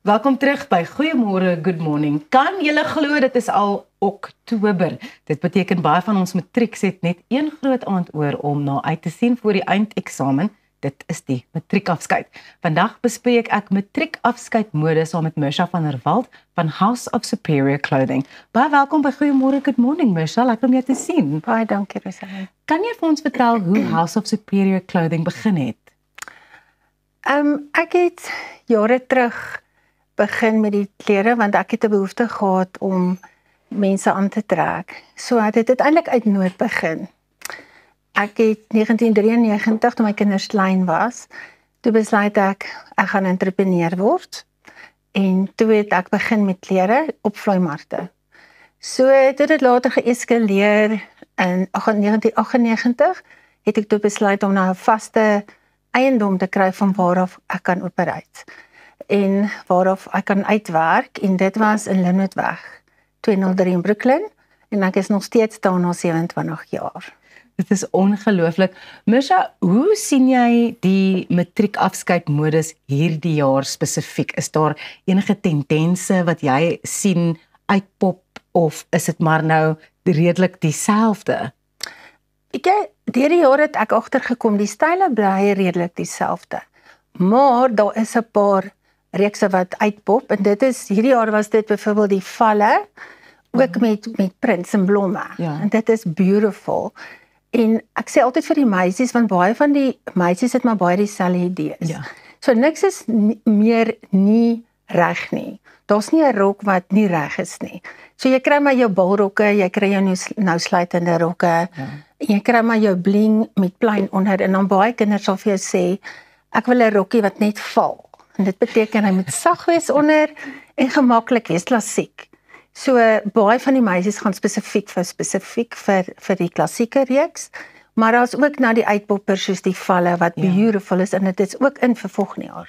Welkom terug by Goeiemôre, Good Morning. Kan julle glo dit is al Oktober? Dit beteken baie van ons matrieks het net een groot aand oor om na uit te sien vir die eindeksamen. Dit is die matriekafskeid. Vandag bespreek ek matriekafskeidmode saam met Mirsha van der Walt van House of Superior Clothing. Baie welkom by Goeiemôre, Good Morning, Mirsha. Lekker om jou te sien. Baie dankie, Rosalie. Kan jy vir ons vertel hoe House of Superior Clothing begin het? Ek het jare terug begin met die klere, want ek het 'n behoefte gehad om mense aan te trek. So dit het eintlik uit nood begin. Ek het 1993, toe my kinders klein was, toe besluit ek gaan entrepreneur word. En toe het ek begin met klere op vloeimarkte. So dit het later geeskaleer. In 1998 het ek toe besluit om nou 'n vaste eiendom te kry van waaraf ek kan operate. En waarop ek kan uitwerk, en dit was in Linwoodweg 203 in Brooklyn, en ek is nog steeds daar na 27 jaar. Dit is ongelooflik. Mirsha, hoe sien jy die matriekafskeidmodus hierdie jaar spesifiek? Is daar enige tendense wat jy sien uitpop, of is dit maar nou redelik dieselfde? Deur die jare het ek agtergekom, die style bly redelik dieselfde. Maar daar is 'n paar reekse wat uitpop, en dit is, hierdie jaar was dit byvoorbeeld die valle, ook met prints en blomme. Ja. En dit is beautiful. En ek sê altyd vir die meisies, want baie van die meisies het maar baie dieselfde idees. Ja. So niks is meer nie reg nie. Daar's nie 'n rok wat nie reg is nie. So jy kry maar jou balrokke, jy kry jou nou sluitende rokke, Ja. jy kry maar jou bling met plein onder, en dan baie kinders sal vir jou sê, ek wil 'n rokkie wat net val. En dit beteken hy moet sag wees onder en gemaklik wees, klassiek. So baie van die meisies gaan spesifiek vir die klassieke reeks, maar daar's ook na die uitpoppers soos die valle wat beautiful is, en dit is ook in vir volgende jaar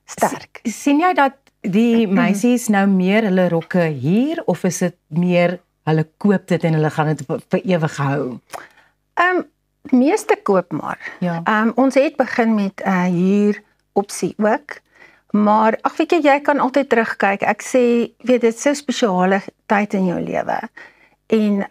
sterk. Sien jy dat die meisies nou meer hulle rokke hier, of is dit meer hulle koop dit en hulle gaan dit vir ewig hou? Meeste koop maar. Ja. Ons het begin met huur opsie ook. Maar weet jy kan altyd terugkyk. Ek sê, dit is so 'n spesiale tyd in jou lewe. En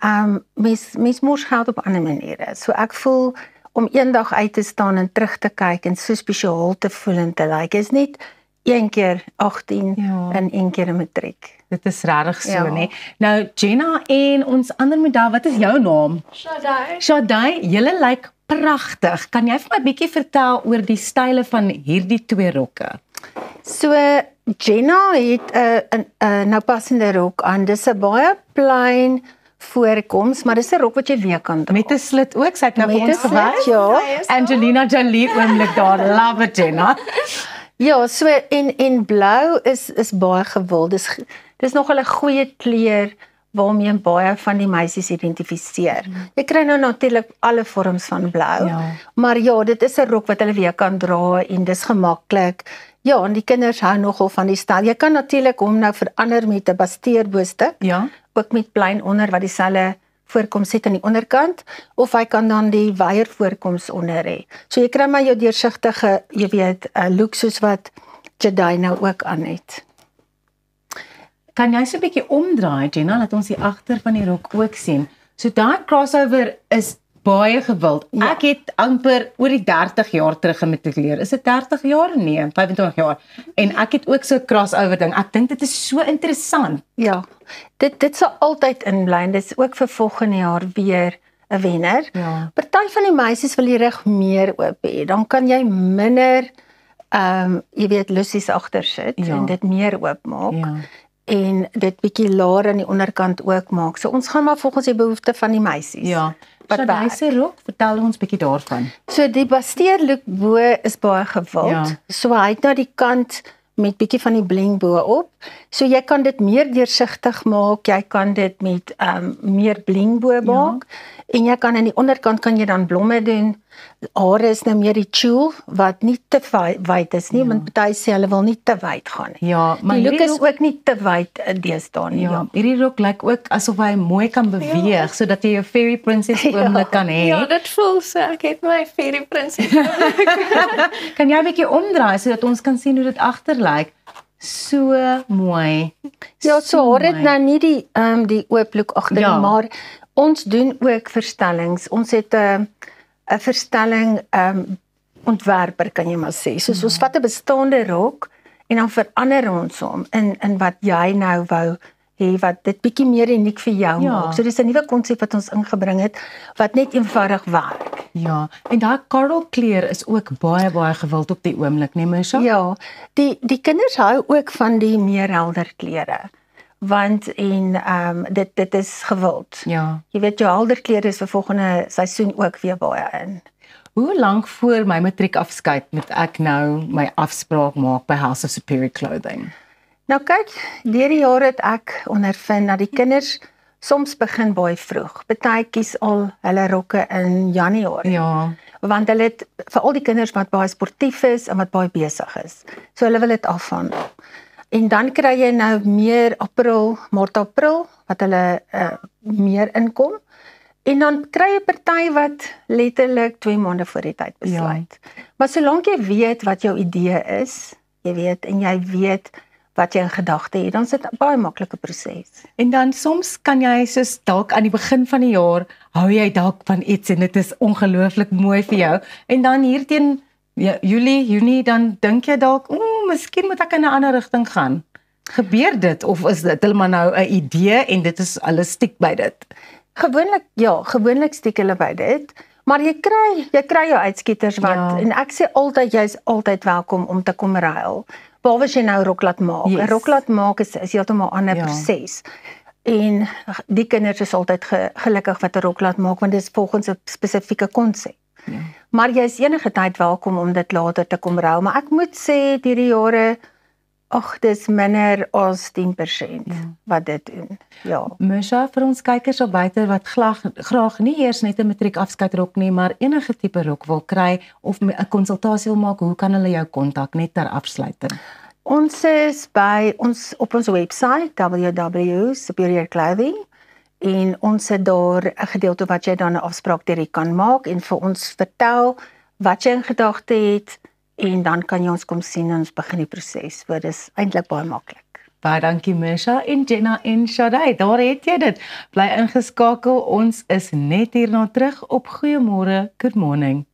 mens mors geld op ander maniere. So ek voel om eendag uit te staan en terug te kyk en so spesiaal te voel en te like, is net een keer 18 en een keer 'n matriek. Dit is regtig so, nee. Nou Jenna en ons ander model, wat is jou naam? Shadai, julle lyk pragtig. Kan jy vir my 'n bietjie vertel oor die style van hierdie twee rokke? So Jenna het 'n nou passende rok aan. Dis 'n baie plain voorkoms, maar dis 'n rok wat jy weer kan dra. Met 'n slit ook, sy het nou Met vir ons 'n slit, gewys. ja. Angelina Jolie oomlik daar, love it, Jenna. Ja, so en blou is baie gewild. Dis nogal 'n goeie kleur waarmee baie van die meisies identifiseer. Jy kry nou natuurlik alle vorms van blou. Ja. Maar ja, dit is 'n rok wat hulle weer kan dra en dis gemaklik. Ja, en die kinders hou nogal van die styl. Jy kan natuurlik hom nou verander met 'n basteerboogstuk. Ja. Ook met plein onder wat dieselfde voorkoms het aan die onderkant, of hy kan dan die wyer voorkoms onder hê. So jy kry maar jou deursigtige, jy weet, look soos wat Jedi nou ook aan het. Kan jy so 'n bietjie omdraai, Jenna, laat ons die agter van die rok ook sien. So daai crossover is baie gewild. Ja. Ek het amper oor die 30 jaar terug gematrikuleer. Is dit 30 jaar? Nee, 25 jaar. En ek het ook so 'n crossover ding. Ek dink dit is so interessant. Ja, dit sal altyd inbly. Dit is ook vir volgende jaar weer 'n wenner. Ja. Party van die meisies wil die reg meer oop hê. Dan kan jy minder jy weet, lussies agter sit en dit meer oop maak. Ja. En dit bietjie laer aan die onderkant ook maak. So ons gaan maar volgens die behoefte van die meisies. Ja. Wat So werk. daai rok, vertel ons bietjie daarvan. So die basteerlook bo is baie gewild. Ja. So hy het nou die kant met bietjie van die bling bo op. So jy kan dit meer deursigtig maak, jy kan dit met meer bling bo maak. En jy kan aan die onderkant kan jy dan blomme doen. Hare is nou meer die tulle wat nie te wyd is nie, want party sê hulle wil nie te wyd gaan nie. Ja, maar die look hierdie is ook nie te wyd deesdae nie. Ja, hierdie rok lyk ook asof hy mooi kan beweeg sodat jy jou fairy princess oomblik kan hê. Ja, dit voel so. Ek het my fairy princess. Kan jy 'n bietjie omdraai sodat ons kan sien hoe dit agter lyk? So mooi. Ja, so haar het mooi. nou nie die ooploek agter, Ja. maar ons doen ook verstellings. Ons het 'n verstelling ontwerper kan jy maar sê. Soos ons vat 'n bestaande rok en dan verander ons hom in wat jy nou wou hê wat dit bietjie meer uniek vir jou Ja. maak. So dis 'n nuwe konsep wat ons ingebring het wat net eenvoudig werk. Ja, en daai coral kleur is ook baie gewild op die oomblik, nee Misha? Ja, die kinders hou ook van die meer helder kleure. Want dit is gewild. Ja. Jy weet jou helder kleure is vir volgende seisoen ook weer baie in. Hoe lank voor my matriekafskeid moet ek nou my afspraak maak by House of Superior Clothing? Nou kyk, deur die jare het ek ondervind dat die kinders soms begin baie vroeg. Party kies al hulle rokke in Januarie. Ja, Want hulle het veral die kinders wat baie sportief is en wat baie besig is. So hulle wil dit afhandel. En dan kry jy nou meer Maart April wat hulle meer inkom. En dan kry jy party wat letterlik 2 maande voor die tyd besluit. Maar solank jy weet wat jou idee is, jy weet en jy weet wat jy in gedagte het, dan is dit 'n baie maklike proses. en dan soms kan jy soos dalk aan die begin van die jaar hou jy dalk van iets en dit is ongelooflik mooi vir jou en dan hier teen Junie dan dink jy dalk, miskien moet ek in 'n ander rigting gaan. Gebeur dit of is dit heeltemal nou 'n idee en dit is alles stiek by dit? Gewoonlik stiek hulle by dit, maar jy kry jou uitskieters wat en ek sê altyd jy's altyd welkom om te kom ruil. Behalwe as jy nou rok laat maak. 'n Rok laat maak is heeltemal 'n ander proses. En die kinders is altyd gelukkig wat 'n rok laat maak want dit is volgens 'n spesifieke konsep. Ja. Maar jy is enige tyd welkom om dit later te kom ruil, maar ek moet sê hierdie jare dis minder as 10% wat dit doen. Ja. Misha, vir ons kykers op buite wat graag nie eers net 'n matriekafskeidrok nie, maar enige tipe rok wil kry of 'n konsultasie wil maak, hoe kan hulle jou kontak net ter afsluiting? Ons is op ons webwerf www.superior clothing en ons het daar 'n gedeelte wat jy dan 'n afspraak direk kan maak en vir ons vertel wat jy in gedagte het en dan kan jy ons kom sien en ons begin die proses. Want dit is eintlik baie maklik. Baie dankie Misha en Jenna en Shadai. Daar het jy dit. Bly ingeskakel. Ons is net hierna terug op Goeiemôre, Good Morning.